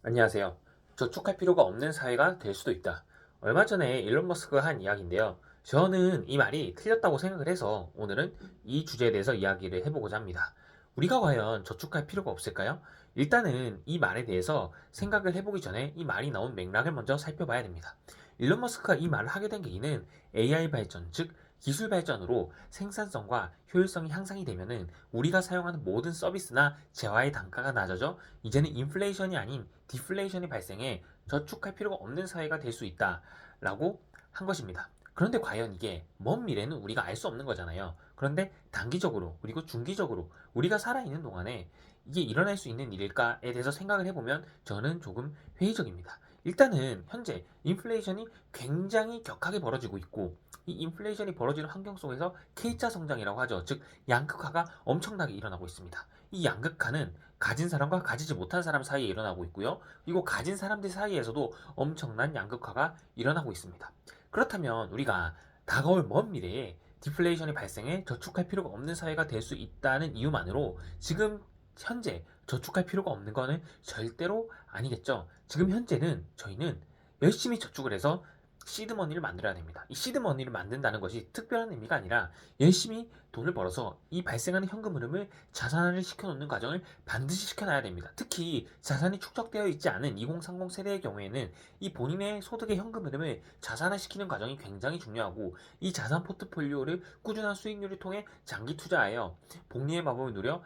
안녕하세요. 저축할 필요가 없는 사회가 될 수도 있다. 얼마 전에 일론 머스크가 한 이야기인데요. 저는 이 말이 틀렸다고 생각을 해서 오늘은 이 주제에 대해서 이야기를 해보고자 합니다. 우리가 과연 저축할 필요가 없을까요? 일단은 이 말에 대해서 생각을 해보기 전에 이 말이 나온 맥락을 먼저 살펴봐야 됩니다. 일론 머스크가 이 말을 하게 된 계기는 AI 발전, 즉 기술 발전으로 생산성과 효율성이 향상이 되면은 우리가 사용하는 모든 서비스나 재화의 단가가 낮아져 이제는 인플레이션이 아닌 디플레이션이 발생해 저축할 필요가 없는 사회가 될 수 있다라고 한 것입니다. 그런데 과연 이게 먼 미래는 우리가 알 수 없는 거잖아요. 그런데 단기적으로 그리고 중기적으로 우리가 살아있는 동안에 이게 일어날 수 있는 일일까에 대해서 생각을 해보면 저는 조금 회의적입니다. 일단은 현재 인플레이션이 굉장히 격하게 벌어지고 있고 이 인플레이션이 벌어지는 환경 속에서 K자 성장이라고 하죠. 즉 양극화가 엄청나게 일어나고 있습니다. 이 양극화는 가진 사람과 가지지 못한 사람 사이에 일어나고 있고요. 그리고 가진 사람들 사이에서도 엄청난 양극화가 일어나고 있습니다. 그렇다면 우리가 다가올 먼 미래에 디플레이션이 발생해 저축할 필요가 없는 사회가 될 수 있다는 이유만으로 지금 현재 저축할 필요가 없는 거는 절대로 아니겠죠. 지금 현재는 저희는 열심히 저축을 해서 시드머니를 만들어야 됩니다. 이 시드머니를 만든다는 것이 특별한 의미가 아니라 열심히 돈을 벌어서 이 발생하는 현금 흐름을 자산화를 시켜놓는 과정을 반드시 시켜놔야 됩니다. 특히 자산이 축적되어 있지 않은 2030 세대의 경우에는 이 본인의 소득의 현금 흐름을 자산화시키는 과정이 굉장히 중요하고 이 자산 포트폴리오를 꾸준한 수익률을 통해 장기 투자하여 복리의 마법을 누려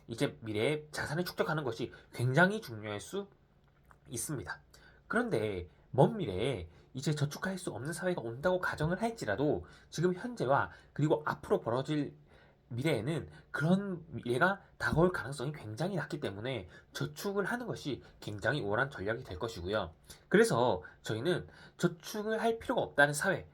이제 미래에 자산을 축적하는 것이 굉장히 중요할 수 있습니다. 그런데 먼 미래에 이제 저축할 수 없는 사회가 온다고 가정을 할지라도 지금 현재와 그리고 앞으로 벌어질 미래에는 그런 미래가 다가올 가능성이 굉장히 낮기 때문에 저축을 하는 것이 굉장히 우월한 전략이 될 것이고요. 그래서 저희는 저축을 할 필요가 없다는 사회,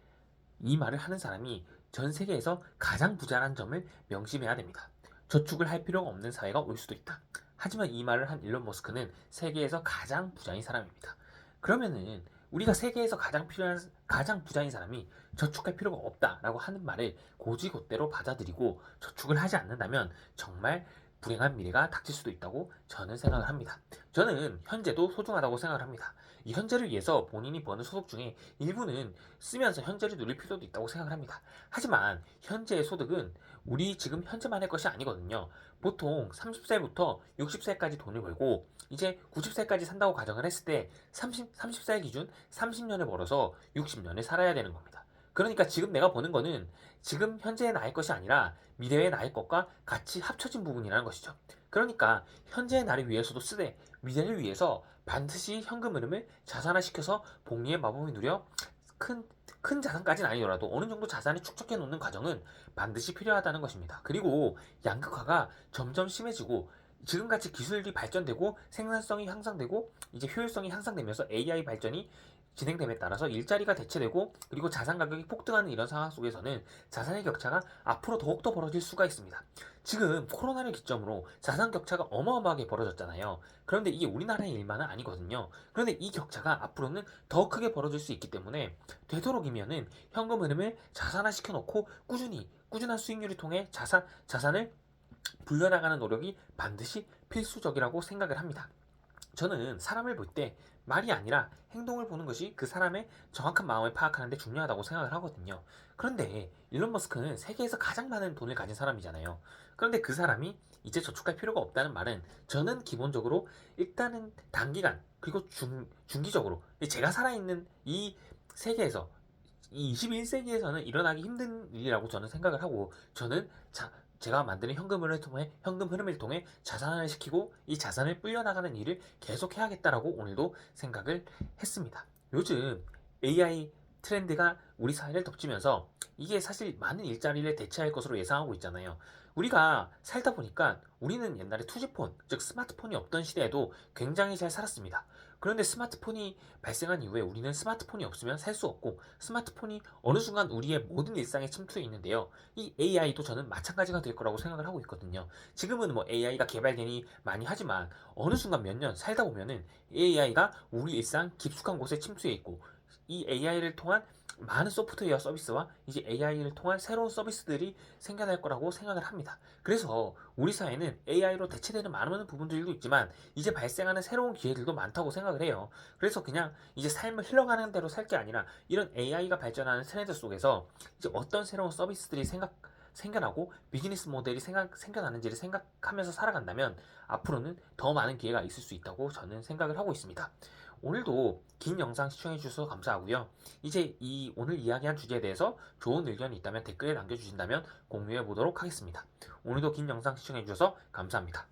이 말을 하는 사람이 전 세계에서 가장 부자라는 점을 명심해야 됩니다. 저축을 할 필요가 없는 사회가 올 수도 있다. 하지만 이 말을 한 일론 머스크는 세계에서 가장 부자인 사람입니다. 그러면은 우리가 세계에서 가장 부자인 사람이 저축할 필요가 없다라고 하는 말을 고지곳대로 받아들이고 저축을 하지 않는다면 정말 불행한 미래가 닥칠 수도 있다고 저는 생각을 합니다. 저는 현재도 소중하다고 생각을 합니다. 이 현재를 위해서 본인이 버는 소득 중에 일부는 쓰면서 현재를 누릴 필요도 있다고 생각을 합니다. 하지만 현재의 소득은 우리 지금 현재만의 것이 아니거든요. 보통 30세부터 60세까지 돈을 벌고 이제 90세까지 산다고 가정을 했을 때 30살 기준 30년을 벌어서 60년을 살아야 되는 겁니다. 그러니까 지금 내가 버는 거는 지금 현재의 나의 것이 아니라 미래의 나의 것과 같이 합쳐진 부분이라는 것이죠. 그러니까 현재의 나를 위해서도 쓰되 미래를 위해서 반드시 현금 흐름을 자산화시켜서 복리의 마법을 누려 큰, 큰 자산까지는 아니더라도 어느 정도 자산을 축적해 놓는 과정은 반드시 필요하다는 것입니다. 그리고 양극화가 점점 심해지고 지금같이 기술이 발전되고 생산성이 향상되고 이제 효율성이 향상되면서 AI 발전이 진행됨에 따라서 일자리가 대체되고 그리고 자산 가격이 폭등하는 이런 상황 속에서는 자산의 격차가 앞으로 더욱더 벌어질 수가 있습니다. 지금 코로나를 기점으로 자산 격차가 어마어마하게 벌어졌잖아요. 그런데 이게 우리나라의 일만은 아니거든요. 그런데 이 격차가 앞으로는 더 크게 벌어질 수 있기 때문에 되도록이면은 현금 흐름을 자산화 시켜놓고 꾸준한 수익률을 통해 자산을 불려나가는 노력이 반드시 필수적이라고 생각을 합니다. 저는 사람을 볼 때 말이 아니라 행동을 보는 것이 그 사람의 정확한 마음을 파악하는 데 중요하다고 생각을 하거든요. 그런데 일론 머스크는 세계에서 가장 많은 돈을 가진 사람이잖아요. 그런데 그 사람이 이제 저축할 필요가 없다는 말은 저는 기본적으로 일단은 단기간 그리고 중기적으로 제가 살아있는 이 세계에서 이 21세기에서는 일어나기 힘든 일이라고 저는 생각을 하고 저는 제가 만드는 현금 흐름을 통해 자산을 시키고 이 자산을 불려나가는 일을 계속 해야겠다라고 오늘도 생각을 했습니다. 요즘 AI 트렌드가 우리 사회를 덮치면서 이게 사실 많은 일자리를 대체할 것으로 예상하고 있잖아요. 우리가 살다 보니까 우리는 옛날에 투지폰, 즉 스마트폰이 없던 시대에도 굉장히 잘 살았습니다. 그런데 스마트폰이 발생한 이후에 우리는 스마트폰이 없으면 살 수 없고 스마트폰이 어느 순간 우리의 모든 일상에 침투해 있는데요. 이 AI도 저는 마찬가지가 될 거라고 생각을 하고 있거든요. 지금은 뭐 AI가 개발되니 많이 하지만 어느 순간 몇 년 살다 보면은 AI가 우리 일상 깊숙한 곳에 침투해 있고 이 AI를 통한 많은 소프트웨어 서비스와 이제 AI를 통한 새로운 서비스들이 생겨날 거라고 생각을 합니다. 그래서 우리 사회는 AI로 대체되는 많은 부분들도 있지만 이제 발생하는 새로운 기회들도 많다고 생각을 해요. 그래서 그냥 이제 삶을 흘러가는 대로 살 게 아니라 이런 AI가 발전하는 트렌드 속에서 이제 어떤 새로운 서비스들이 생겨나고 비즈니스 모델이 생겨나는지를 생각하면서 살아간다면 앞으로는 더 많은 기회가 있을 수 있다고 저는 생각을 하고 있습니다. 오늘도 긴 영상 시청해 주셔서 감사하고요. 이제 이 오늘 이야기한 주제에 대해서 좋은 의견이 있다면 댓글에 남겨주신다면 공유해 보도록 하겠습니다. 오늘도 긴 영상 시청해 주셔서 감사합니다.